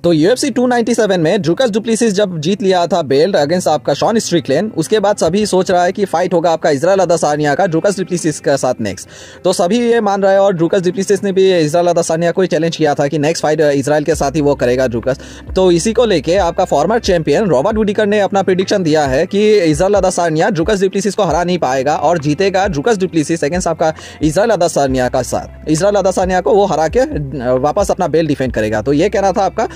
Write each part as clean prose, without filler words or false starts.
तो UFC 297 में ड्रूकस du Plessis जब जीत लिया था बेल्ट अगेंस्ट आपका शॉन स्ट्रिकलैंड, उसके बाद सभी सोच रहा है कि फाइट होगा आपका इजराइल अदासानिया का ड्रूकस डुप्लेसिस के साथ नेक्स्ट। तो सभी ये मान रहे हैं और ड्रूकस डुप्लेसिस ने भी इजराइल अदासानिया को चैलेंज किया था कि नेक्स्ट फाइट इजराइल के साथ ही वो करेगा ड्रूकस। तो इसी को लेके आपका फॉर्मर चैंपियन रॉबर्ट विटेकर ने अपना प्रेडिक्शन दिया है कि इजराइल अदासानिया ड्रूकस डुप्लेसिस को हरा नहीं पाएगा और जीतेगा ड्रूकस डुप्लेसिस अगेंस्ट आपका इजराइल अदासानिया का साथ। इजराइल अदासानिया को वो हरा के वापस अपना बेल्ट डिफेंड करेगा। तो ये कहना था आपका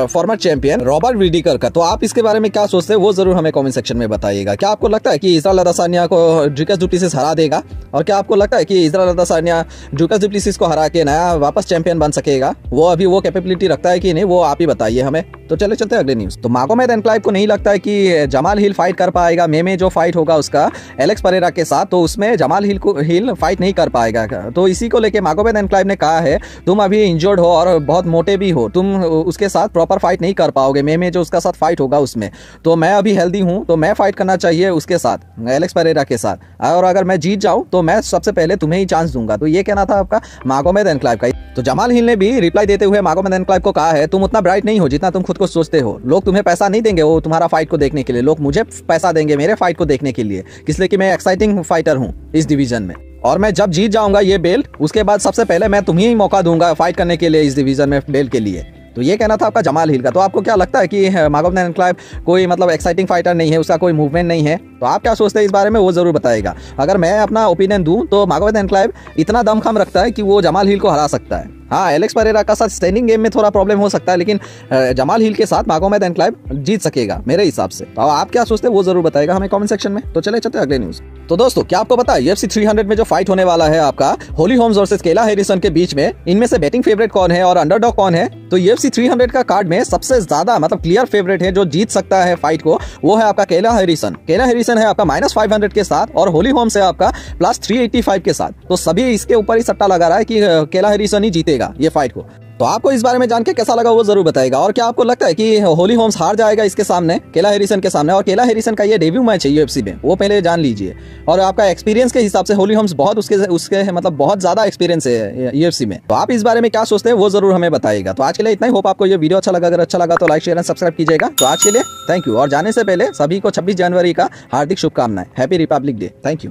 फॉर्मर चैंपियन रॉबर्ट विटेकर का। तो आप इसके बारे में क्या सोचते हैं वो जरूर हमें कमेंट सेक्शन में बताइएगा। क्या आपको लगता है कि इजराइल अदासानिया को ड्रूकस डुप्लेसिस हरा देगा, और क्या आपको लगता है कि इजराइल अदासानिया ड्रूकस डुप्लेसिस को हरा के नया वापस चैंपियन बन सकेगा? वो अभी वो कैपेबिलिटी रखता है कि नहीं, वो आप ही बताइए हमें। तो चले चलते हैं अगले न्यूज। तो मागोमेद एनक्लाइव को नहीं लगता है कि जमाल हिल फाइट कर पाएगा। में जो फाइट होगा उसका एलेक्स परेरा के साथ, तो उसमें जमाल हिल फाइट नहीं कर पाएगा। तो इसी को लेके मागोमेद एनक्लाइव ने कहा है तुम अभी इंजर्ड हो और बहुत मोटे भी हो, तुम उसके साथ प्रॉपर फाइट नहीं कर पाओगे। में जो उसका साथ फाइट होगा उसमें, तो मैं अभी हेल्दी हूं, तो मैं फाइट करना चाहिए उसके साथ, एलेक्स परेरा के साथ, और अगर मैं जीत जाऊं तो मैं सबसे पहले तुम्हें ही चांस दूंगा। तो ये कहना था आपका मागोमेद एनक्लाइव का। तो जमाल हिल ने भी रिप्लाई देते हुए मागोमेद एनक्लाइव को कहा है तुम उतना ब्राइट नहीं हो जितना तुम खुद को सोचते हो। लोग तुम्हें पैसा नहीं देंगे वो तुम्हारा फाइट को देखने के लिए, लोग मुझे पैसा देंगे मेरे फाइट को देखने के लिए, इसलिए कि मैं एक्साइटिंग फाइटर हूं इस डिवीजन में, और मैं जब जीत जाऊंगा ये बेल्ट उसके बाद सबसे पहले मैं तुम्हें ही मौका दूंगा फाइट करने के लिए इस डिवीजन में बेल्ट के लिए। तो ये कहना था आपका जमाल हिल का। तो आपको क्या लगता है कि मागोमेद एनक्लाइव कोई मतलब एक्साइटिंग फाइटर नहीं है, उसका कोई मूवमेंट नहीं है? तो आप क्या सोचते हैं इस बारे में वो जरूर बताएगा। अगर मैं अपना ओपिनियन दूं तो मागोमेद एनक्लाइव इतना दमखम रखता है कि वो जमाल हिल को हरा सकता है। हाँ, एलेक्स परेरा का साथ स्टैंडिंग गेम में थोड़ा प्रॉब्लम हो सकता है, लेकिन जमाल हिल के साथ मागोमेद एनक्लाइव जीत सकेगा मेरे हिसाब से। तो आप क्या सोचते हैं वो जरूर बताएगा हमें कमेंट सेक्शन में। तो चले चलते अगले न्यूज। तो दोस्तों क्या आपको पता है UFC 300 में जो फाइट होने वाला है आपका होली होम्स वर्सेस केला हैरिसन के बीच में, इनमें से बैटिंग फेवरेट कौन है और अंडरडॉग कौन है? तो UFC 300 का कार्ड में सबसे ज्यादा मतलब क्लियर फेवरेट है जो जीत सकता है फाइट को, वो है आपका केला हैरिसन। केला हैरिसन है आपका -500 के साथ और होली होम्स है आपका +385 के साथ। तो सभी इसके ऊपर ही सट्टा लगा रहा है कि केला हैरिसन ही जीतेगा ये फाइट को। तो आपको इस बारे में जान के कैसा लगा वो जरूर बताएगा। और क्या आपको लगता है कि होली होम्स हार जाएगा इसके सामने, केला हैरिसन के सामने? और केला हैरिसन का ये डेब्यू मैच है UFC में, वो पहले जान लीजिए। और आपका एक्सपीरियंस के हिसाब से होली होम्स बहुत उसके मतलब बहुत ज्यादा एक्सपीरियंस है UFC में। तो आप इस बारे में क्या सोचते हैं वो जरूर हमें बताइएगा। तो आज के लिए इतना ही। होप आपको ये वीडियो अच्छा लगा। अगर अच्छा लगा तो लाइक शेयर एंड सब्सक्राइब कीजिएगा। तो आज के लिए थैंक यू। और जाने से पहले सभी को 26 जनवरी का हार्दिक शुभकामनाएं। Happy Republic day. Thank you.